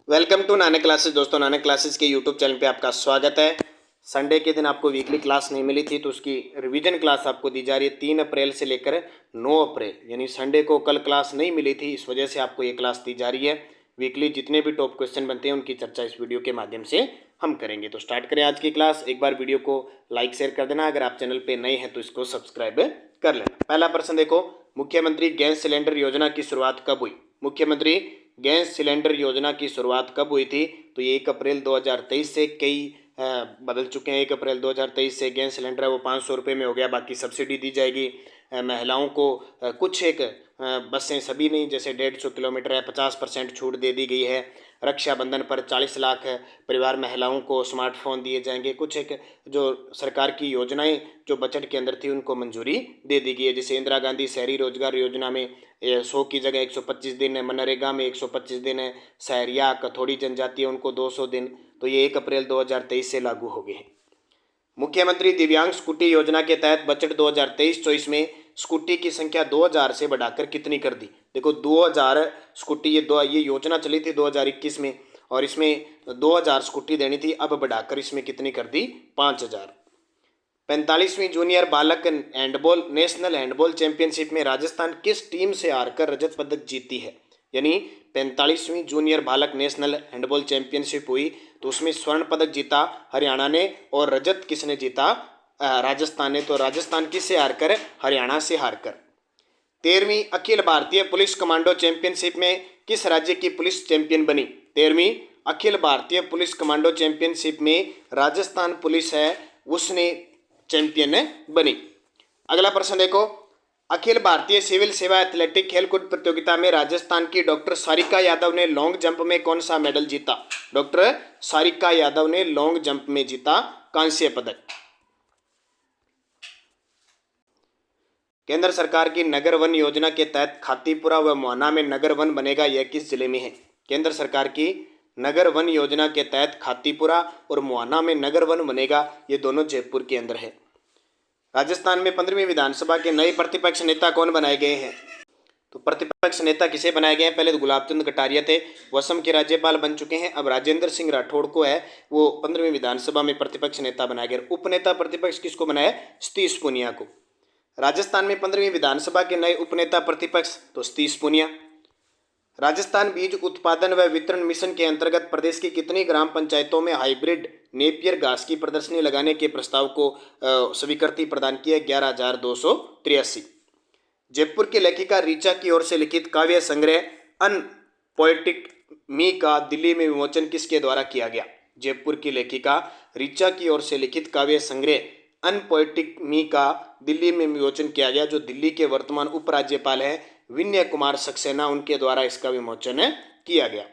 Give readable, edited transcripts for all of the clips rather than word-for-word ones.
Welcome to Nanak classes. दोस्तों, Nanak classes के YouTube channel पे आपका स्वागत है। संडे के दिन आपको वीकली क्लास नहीं मिली थी तो उसकी रिवीजन क्लास आपको दी जा रही है 3 अप्रैल से लेकर 9 अप्रैल, यानी संडे को कल क्लास नहीं मिली थी, इस वजह से आपको ये क्लास दी जा रही है। वीकली जितने भी टॉप क्वेश्चन बनते हैं उनकी चर्चा इस वीडियो के माध्यम से हम करेंगे। तो स्टार्ट करें आज की क्लास। एक बार वीडियो को लाइक शेयर कर देना, अगर आप चैनल पर नए हैं तो इसको सब्सक्राइब कर लेना। पहला प्रश्न देखो, मुख्यमंत्री गैस सिलेंडर योजना की शुरुआत कब हुई? मुख्यमंत्री गैस सिलेंडर योजना की शुरुआत कब हुई थी? तो ये 1 अप्रैल 2023 से कई बदल चुके हैं। 1 अप्रैल 2023 से गैस सिलेंडर है वो 500 रुपये में हो गया, बाकी सब्सिडी दी जाएगी। महिलाओं को कुछ एक बसें, सभी नहीं, जैसे 150 किलोमीटर है 50% छूट दे दी गई है। रक्षाबंधन पर 40 लाख परिवार महिलाओं को स्मार्टफोन दिए जाएंगे। कुछ एक जो सरकार की योजनाएं जो बजट के अंदर थी उनको मंजूरी दे दी गई है। जैसे इंदिरा गांधी शहरी रोजगार योजना में 100 की जगह 125 दिन है, मनरेगा में 125 दिन है, सहरिया कथोड़ी जनजाति है उनको 200 दिन। तो ये 1 अप्रैल 2023 से लागू हो गए हैं। मुख्यमंत्री दिव्यांग स्कूटी योजना के तहत बजट 2023-24 में स्कूटी की संख्या 2000 से बढ़ाकर कितनी कर दी? देखो 2000 स्कूटी, ये योजना चली थी 2021 में और इसमें 2000 स्कूटी देनी थी, अब बढ़ाकर इसमें कितनी कर दी? 5000। 45वीं जूनियर बालक हैंडबॉल नेशनल हैंडबॉल चैंपियनशिप में राजस्थान किस टीम से हारकर रजत पदक जीती है? यानी 45वीं जूनियर बालक नेशनल हैंडबॉल चैंपियनशिप हुई तो उसमें स्वर्ण पदक जीता हरियाणा ने, और रजत किसने जीता? राजस्थान ने। तो राजस्थान किससे हारकर? हरियाणा से हारकर। 13वीं Akhil Bharatiya police commando championship में किस राज्य की पुलिस चैंपियन बनी? 13वीं Akhil Bharatiya police commando championship में राजस्थान पुलिस है उसने चैंपियन बनी। अगला प्रश्न देखो, अखिल भारतीय सिविल सेवा एथलेटिक खेलकूद प्रतियोगिता में राजस्थान की डॉक्टर सारिका यादव ने लॉन्ग जंप में कौन सा मेडल जीता? डॉक्टर सारिका यादव ने लॉन्ग जंप में जीता कांस्य पदक। केंद्र सरकार की नगर वन योजना के तहत खातीपुरा व मोहाना में नगर वन बनेगा, यह किस जिले में है? केंद्र सरकार की नगर वन योजना के तहत खातीपुरा और मोहाना में नगर वन बनेगा, ये दोनों जयपुर के अंदर है। राजस्थान में 15वीं विधानसभा के नए प्रतिपक्ष नेता कौन बनाए गए हैं? तो प्रतिपक्ष नेता किसे बनाए गए हैं? पहले तो गुलाब चंद कटारिया थे, वो असम के राज्यपाल बन चुके हैं। अब राजेंद्र सिंह राठौड़ को है वो 15वीं विधानसभा में प्रतिपक्ष नेता बनाया गया। उपनेता प्रतिपक्ष किसको बनाया? सतीश पूनिया को। राजस्थान में 15वीं विधानसभा के नए उपनेता प्रतिपक्ष तो सतीश पूनिया। राजस्थान बीज उत्पादन व वितरण मिशन के अंतर्गत प्रदेश की कितनी ग्राम पंचायतों में हाइब्रिड नेपियर घास की प्रदर्शनी लगाने के प्रस्ताव को स्वीकृति प्रदान की है? 11,283। जयपुर की लेखिका ऋचा की ओर से लिखित काव्य संग्रह अन पोएटिक मी का दिल्ली में विमोचन किसके द्वारा किया गया? जयपुर की लेखिका ऋचा की ओर से लिखित काव्य संग्रह अन पोएटिक मी का दिल्ली में विमोचन किया गया। जो दिल्ली के वर्तमान उपराज्यपाल हैं विनय कुमार सक्सेना, उनके द्वारा इसका विमोचन किया गया।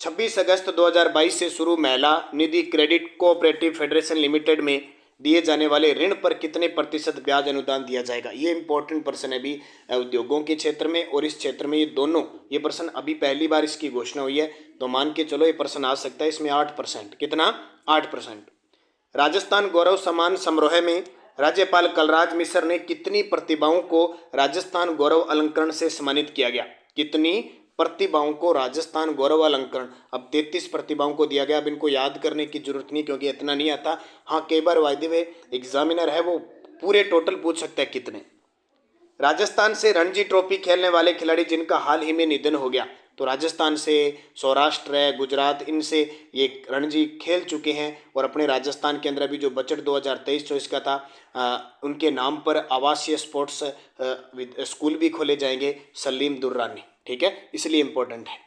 26 अगस्त 2022 से शुरू महिला निधि क्रेडिट कोऑपरेटिव फेडरेशन लिमिटेड में दिए जाने वाले ऋण पर कितने प्रतिशत ब्याज अनुदान दिया जाएगा? ये इंपॉर्टेंट प्रश्न है भी उद्योगों के क्षेत्र में और इस क्षेत्र में, ये दोनों, ये प्रश्न अभी पहली बार इसकी घोषणा हुई है तो मान के चलो ये प्रश्न आ सकता है। इसमें 8%, कितना? 8%। राजस्थान गौरव सम्मान समारोह में राज्यपाल कलराज मिश्र ने कितनी प्रतिभाओं को राजस्थान गौरव अलंकरण से सम्मानित किया गया? कितनी प्रतिभाओं को राजस्थान गौरव अलंकरण? अब 33 प्रतिभाओं को दिया गया। अब इनको याद करने की जरूरत नहीं क्योंकि इतना नहीं आता। हाँ, कई बार वायदे में एग्जामिनर है वो पूरे टोटल पूछ सकता है कितने। राजस्थान से रणजी ट्रॉफी खेलने वाले खिलाड़ी जिनका हाल ही में निधन हो गया, तो राजस्थान से सौराष्ट्र है, गुजरात, इनसे ये रणजी खेल चुके हैं और अपने राजस्थान के अंदर अभी जो बजट 2023-24 का था उनके नाम पर आवासीय स्पोर्ट्स स्कूल भी खोले जाएंगे सलीम दुर्रानी। ठीक है, इसलिए इंपॉर्टेंट है।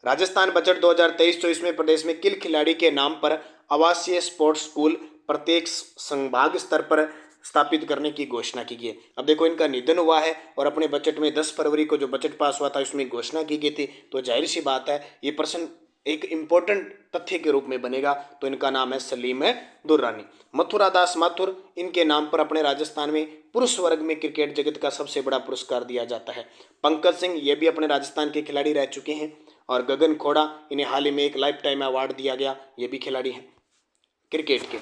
राजस्थान बजट 2023-24 में प्रदेश में किल खिलाड़ी के नाम पर आवासीय स्पोर्ट्स स्कूल प्रत्येक संभाग स्तर पर स्थापित करने की घोषणा की गई है। अब देखो इनका निधन हुआ है और अपने बजट में 10 फरवरी को जो बजट पास हुआ था उसमें घोषणा की गई थी, तो जाहिर सी बात है ये प्रश्न एक इंपॉर्टेंट तथ्य के रूप में बनेगा। तो इनका नाम है सलीम दुर्रानी। मथुरा दास माथुर, इनके नाम पर अपने राजस्थान में पुरुष वर्ग में क्रिकेट जगत का सबसे बड़ा पुरस्कार दिया जाता है। पंकज सिंह, ये भी अपने राजस्थान के खिलाड़ी रह चुके हैं। और गगन खोड़ा, इन्हें हाल ही में एक लाइफ टाइम अवार्ड दिया गया, ये भी खिलाड़ी हैं क्रिकेट के।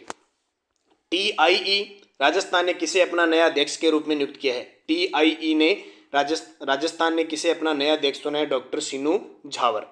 टीआईई राजस्थान ने किसे अपना नया अध्यक्ष के रूप में नियुक्त किया है? टीआईई ने राजस्थान ने किसे अपना नया अध्यक्ष चुना है? डॉक्टर सीनू झावर।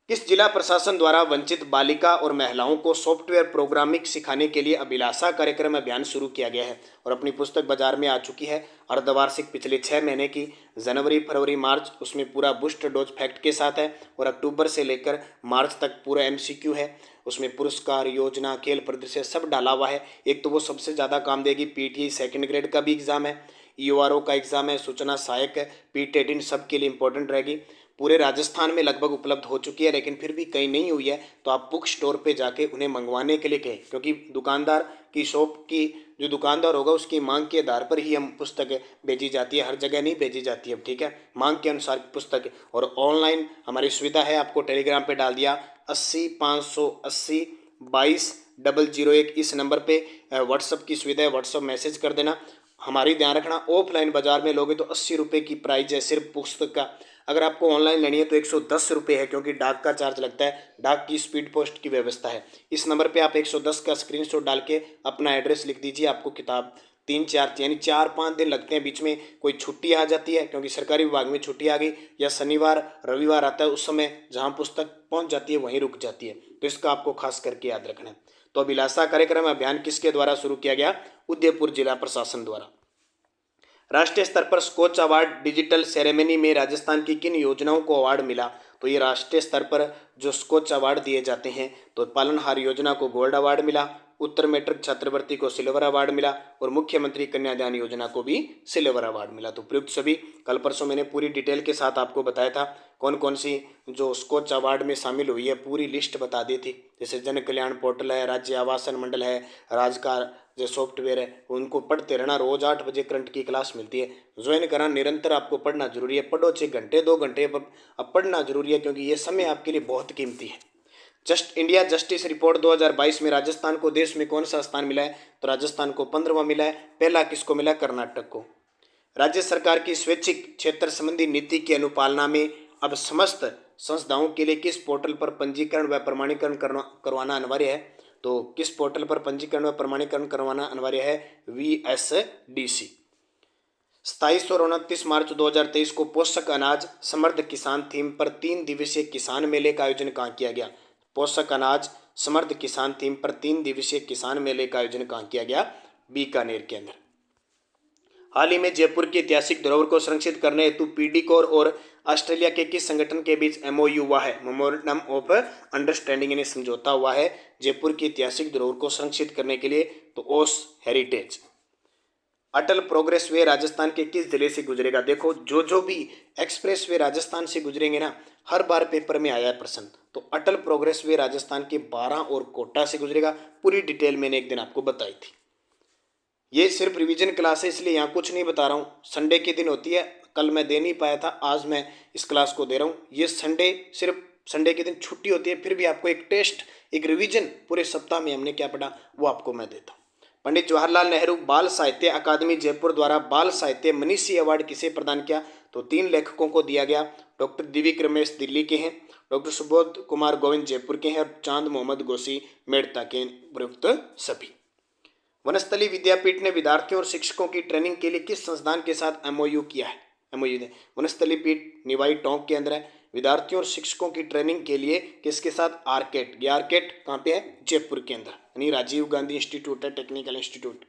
किस जिला प्रशासन द्वारा वंचित बालिका और महिलाओं को सॉफ्टवेयर प्रोग्रामिंग सिखाने के लिए अभिलाषा कार्यक्रम अभियान शुरू किया गया है और अपनी पुस्तक बाजार में आ चुकी है। अर्धवार्षिक पिछले 6 महीने की, जनवरी फरवरी मार्च उसमें पूरा बूस्टर डोज फैक्ट के साथ है और अक्टूबर से लेकर मार्च तक पूरा MCQ है। उसमें पुरस्कार, योजना, खेल प्रदर्शन सब डाला हुआ है। एक तो वो सबसे ज़्यादा काम देगी। PTI सेकेंड ग्रेड का भी एग्ज़ाम है, EORO का एग्ज़ाम है, सूचना सहायक है, PTET इन सब के लिए इंपॉर्टेंट रहेगी। पूरे राजस्थान में लगभग उपलब्ध हो चुकी है, लेकिन फिर भी कहीं नहीं हुई है तो आप बुक स्टोर पे जाके उन्हें मंगवाने के लिए कहें, क्योंकि दुकानदार की शॉप की जो दुकानदार होगा उसकी मांग के आधार पर ही हम पुस्तक भेजी जाती है, हर जगह नहीं भेजी जाती है। ठीक है, मांग के अनुसार पुस्तक। और ऑनलाइन हमारी सुविधा है, आपको टेलीग्राम पे डाल दिया 80 580 22 001 इस नंबर पे व्हाट्सअप की सुविधा है, व्हाट्सअप मैसेज कर देना। हमारी ध्यान रखना, ऑफलाइन बाजार में लोगे तो 80 रुपये की प्राइस है सिर्फ पुस्तक का। अगर आपको ऑनलाइन लेनी है तो 110 रुपये है, क्योंकि डाक का चार्ज लगता है, डाक की स्पीड पोस्ट की व्यवस्था है। इस नंबर पे आप 110 का स्क्रीनशॉट डाल के अपना एड्रेस लिख दीजिए, आपको किताब 3-4 यानी 4-5 दिन लगते हैं। बीच में कोई छुट्टी आ जाती है, क्योंकि सरकारी विभाग में छुट्टी आ गई, या शनिवार रविवार आता है, उस समय जहाँ पुस्तक पहुँच जाती है वहीं रुक जाती है, तो इसका आपको खास करके याद रखना है। तो अभिलाषा कार्यक्रम अभियान किसके द्वारा शुरू किया गया? उदयपुर जिला प्रशासन द्वारा। राष्ट्रीय स्तर पर स्कोच अवार्ड डिजिटल सेरेमनी में राजस्थान की किन योजनाओं को अवार्ड मिला? तो ये राष्ट्रीय स्तर पर जो स्कोच अवार्ड दिए जाते हैं, तो पालनहार योजना को गोल्ड अवार्ड मिला, उत्तर मैट्रिक छात्रवृत्ति को सिल्वर अवार्ड मिला और मुख्यमंत्री कन्यादान योजना को भी सिल्वर अवार्ड मिला। तो प्रयुक्त सभी, कल परसों मैंने पूरी डिटेल के साथ आपको बताया था कौन कौन सी जो स्कोच अवार्ड में शामिल हुई है, पूरी लिस्ट बता दी थी। जैसे जन कल्याण पोर्टल है, राज्य आवासन मंडल है, राजकार जो सॉफ्टवेयर है, उनको पढ़ते रहना। रोज 8 बजे करंट की क्लास मिलती है, ज्वाइन करना। निरंतर आपको पढ़ना जरूरी है, पढ़ो 6 घंटे 2 घंटे, अब पढ़ना जरूरी है, क्योंकि ये समय आपके लिए बहुत कीमती है। जस्ट इंडिया जस्टिस रिपोर्ट 2022 में राजस्थान को देश में कौन सा स्थान मिला है? तो राजस्थान को 15वां मिला है। पहला किसको मिला? कर्नाटक को। राज्य सरकार की स्वैच्छिक क्षेत्र संबंधी नीति की अनुपालना में अब समस्त संस्थाओं के लिए किस पोर्टल पर पंजीकरण व प्रमाणीकरण करवाना अनिवार्य है? तो किस पोर्टल पर पंजीकरण व प्रमाणीकरण करवाना अनिवार्य है? VSDC। 27 और 29 मार्च 2023 को पोषक अनाज समृद्ध किसान थीम पर 3 दिवसीय किसान मेले का आयोजन कहाँ किया गया? पोषक अनाज समृद्ध किसान थीम पर 3 दिवसीय किसान मेले का आयोजन कहाँ किया गया? बीकानेर के अंदर। हाल ही में जयपुर की ऐतिहासिक धरोहर को संरक्षित करने हेतु पीडीकोर और ऑस्ट्रेलिया के किस संगठन के बीच MOU हुआ है? मेमोरेंडम ऑफ अंडरस्टैंडिंग यानी समझौता हुआ है जयपुर की ऐतिहासिक धरोहर को संरक्षित करने के लिए, तो ओस हेरिटेज। अटल प्रोग्रेस वे राजस्थान के किस जिले से गुजरेगा? देखो, जो भी एक्सप्रेस वे राजस्थान से गुजरेंगे ना, हर बार पेपर में आया है प्रश्न। तो अटल प्रोग्रेस वे राजस्थान के 12 और कोटा से गुजरेगा। पूरी डिटेल मैंने एक दिन आपको बताई थी। ये सिर्फ रिवीजन क्लास है, इसलिए यहाँ कुछ नहीं बता रहा हूँ। संडे के दिन होती है, कल मैं दे नहीं पाया था, आज मैं इस क्लास को दे रहा हूँ। ये संडे, सिर्फ संडे के दिन छुट्टी होती है, फिर भी आपको एक टेस्ट, एक रिवीजन पूरे सप्ताह में हमने क्या पढ़ा वो आपको मैं देता हूँ। पंडित जवाहरलाल नेहरू बाल साहित्य अकादमी जयपुर द्वारा बाल साहित्य मनीषी अवार्ड किसे प्रदान किया? तो 3 लेखकों को दिया गया। डॉक्टर दिव्य रमेश दिल्ली के हैं, डॉक्टर सुबोध कुमार गोविंद जयपुर के हैं और चांद मोहम्मद गोसी मेड़ता के प्रयुक्त सभी। वनस्थली विद्यापीठ ने विद्यार्थियों और शिक्षकों की ट्रेनिंग के लिए किस संस्थान के साथ MOU किया है? MOU ने वनस्थली पीठ निवाई टोंक के अंदर है। विद्यार्थियों और शिक्षकों की ट्रेनिंग के लिए किसके साथ? आर्केट। ये आर्केट कहाँ पे है? जयपुर के अंदर, यानी राजीव गांधी इंस्टीट्यूट है, technical institute.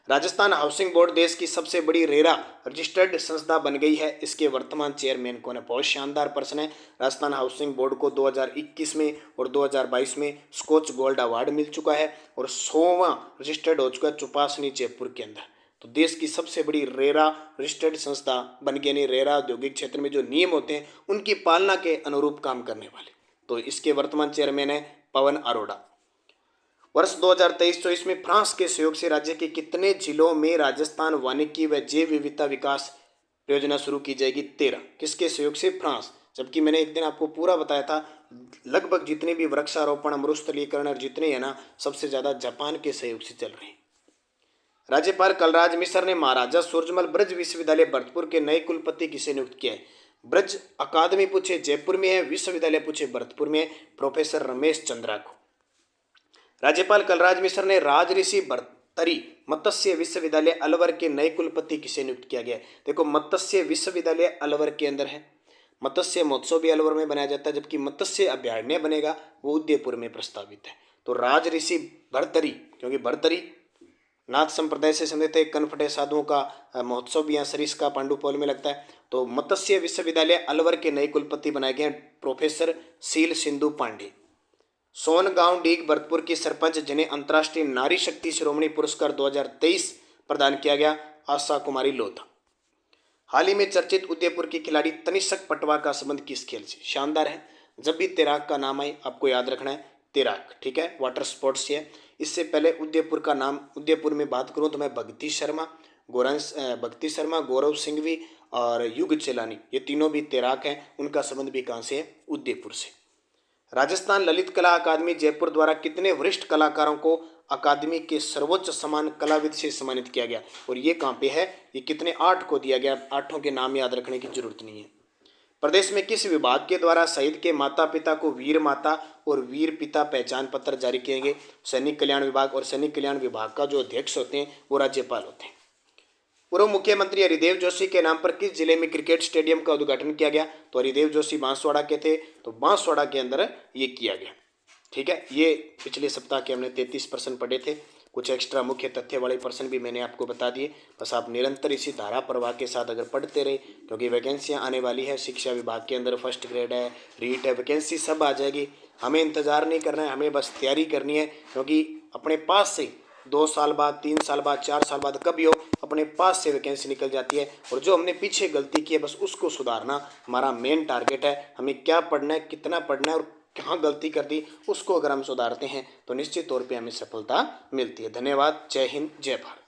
Rajasthan housing board देश की सबसे बड़ी रेरा रजिस्टर्ड संस्था बन गई है। इसके वर्तमान चेयरमैन कौन है? बहुत शानदार प्रश्न है। राजस्थान हाउसिंग बोर्ड को 2021 में और 2022 में स्कोच गोल्ड अवार्ड मिल चुका है और 100वां रजिस्टर्ड हो चुका है चुपासनी जयपुर के अंदर। तो देश की सबसे बड़ी रेरा रजिस्टर्ड संस्था बन गई, यानी रेरा औद्योगिक क्षेत्र में जो नियम होते हैं उनकी पालना के अनुरूप काम करने वाले। तो इसके वर्तमान चेयरमैन है पवन अरोड़ा। वर्ष 2023-24 में फ्रांस के सहयोग से राज्य के कितने जिलों में राजस्थान वानिकी व जैव विविधता विकास परियोजना शुरू की जाएगी? 13। किसके सहयोग से? फ्रांस। जबकि मैंने एक दिन आपको पूरा बताया था, लगभग जितने भी वृक्षारोपण, मरुस्थलीकरण और जितने हैं ना, सबसे ज्यादा जापान के सहयोग से चल रहे हैं। राज्यपाल कलराज मिश्र ने महाराजा सूरजमल ब्रज विश्वविद्यालय भरतपुर के नए कुलपति किसे नियुक्त किया है? ब्रज अकादमी पूछे जयपुर में है, विश्वविद्यालय पूछे भरतपुर में है, प्रोफेसर रमेश चंद्रा को। राज्यपाल कलराज मिश्र ने राजऋषि भर्तृहरि मत्स्य विश्वविद्यालय अलवर के नए कुलपति किसे नियुक्त किया गया है? देखो, मत्स्य विश्वविद्यालय अलवर के अंदर है। मत्स्य महोत्सव भी अलवर में बनाया जाता है, जबकि मत्स्य अभ्यारण्य बनेगा वो उदयपुर में प्रस्तावित है। तो राज ऋषि भर्तरी, क्योंकि भर्तरी नाथ संप्रदाय से संबंधित एक कनफटे साधुओं का महोत्सव भी यहाँ सरिस्का पांडुपौल में लगता है। तो मत्स्य विश्वविद्यालय अलवर के नए कुलपति बनाए गए हैं प्रोफेसर सील सिंधु पांडे। सोनगांव डीग भरतपुर की सरपंच जिन्हें अंतर्राष्ट्रीय नारी शक्ति शिरोमणि पुरस्कार 2023 प्रदान किया गया, आशा कुमारी लोधा। हाल ही में चर्चित उदयपुर की खिलाड़ी तनिष्क पटवा का संबंध किस खेल से? शानदार है। जब भी तैराक का नाम आए आपको याद रखना है तैराक, ठीक है, वाटर स्पोर्ट्स से है। इससे पहले उदयपुर का नाम, उदयपुर में बात करूं तो मैं भक्ति शर्मा, गौरव सिंघवी और युग चेलानी, ये तीनों भी तैराक हैं। उनका संबंध भी कहाँ से है? उदयपुर से। राजस्थान ललित कला अकादमी जयपुर द्वारा कितने वरिष्ठ कलाकारों को अकादमी के सर्वोच्च सम्मान कलाविद से सम्मानित किया गया? और ये कहाँ पे है? ये कितने? 8 को दिया गया। 8 के नाम याद रखने की जरूरत नहीं है। प्रदेश में किस विभाग के द्वारा शहीद के माता पिता को वीर माता और वीर पिता पहचान पत्र जारी किएंगे? सैनिक कल्याण विभाग। और सैनिक कल्याण विभाग का जो अध्यक्ष होते हैं वो राज्यपाल होते हैं। पूर्व मुख्यमंत्री हरिदेव जोशी के नाम पर किस जिले में क्रिकेट स्टेडियम का उद्घाटन किया गया? तो हरिदेव जोशी बांसवाड़ा के थे, तो बांसवाड़ा के अंदर ये किया गया। ठीक है, ये पिछले सप्ताह के हमने 33 प्रश्न पढ़े थे। कुछ एक्स्ट्रा मुख्य तथ्य वाले प्रश्न भी मैंने आपको बता दिए। बस आप निरंतर इसी धारा प्रवाह के साथ अगर पढ़ते रहे, क्योंकि वैकेंसियां आने वाली है। शिक्षा विभाग के अंदर फर्स्ट ग्रेड है, रीट है, वैकेंसी सब आ जाएगी। हमें इंतज़ार नहीं करना है, हमें बस तैयारी करनी है। क्योंकि अपने पास से 2 साल बाद, 3 साल बाद, 4 साल बाद कभी हो, अपने पास से वैकेंसी निकल जाती है। और जो हमने पीछे गलती की है बस उसको सुधारना हमारा मेन टारगेट है। हमें क्या पढ़ना है, कितना पढ़ना है और कहाँ गलती कर दी, उसको अगर हम सुधारते हैं तो निश्चित तौर पे हमें सफलता मिलती है। धन्यवाद। जय हिंद, जय भारत।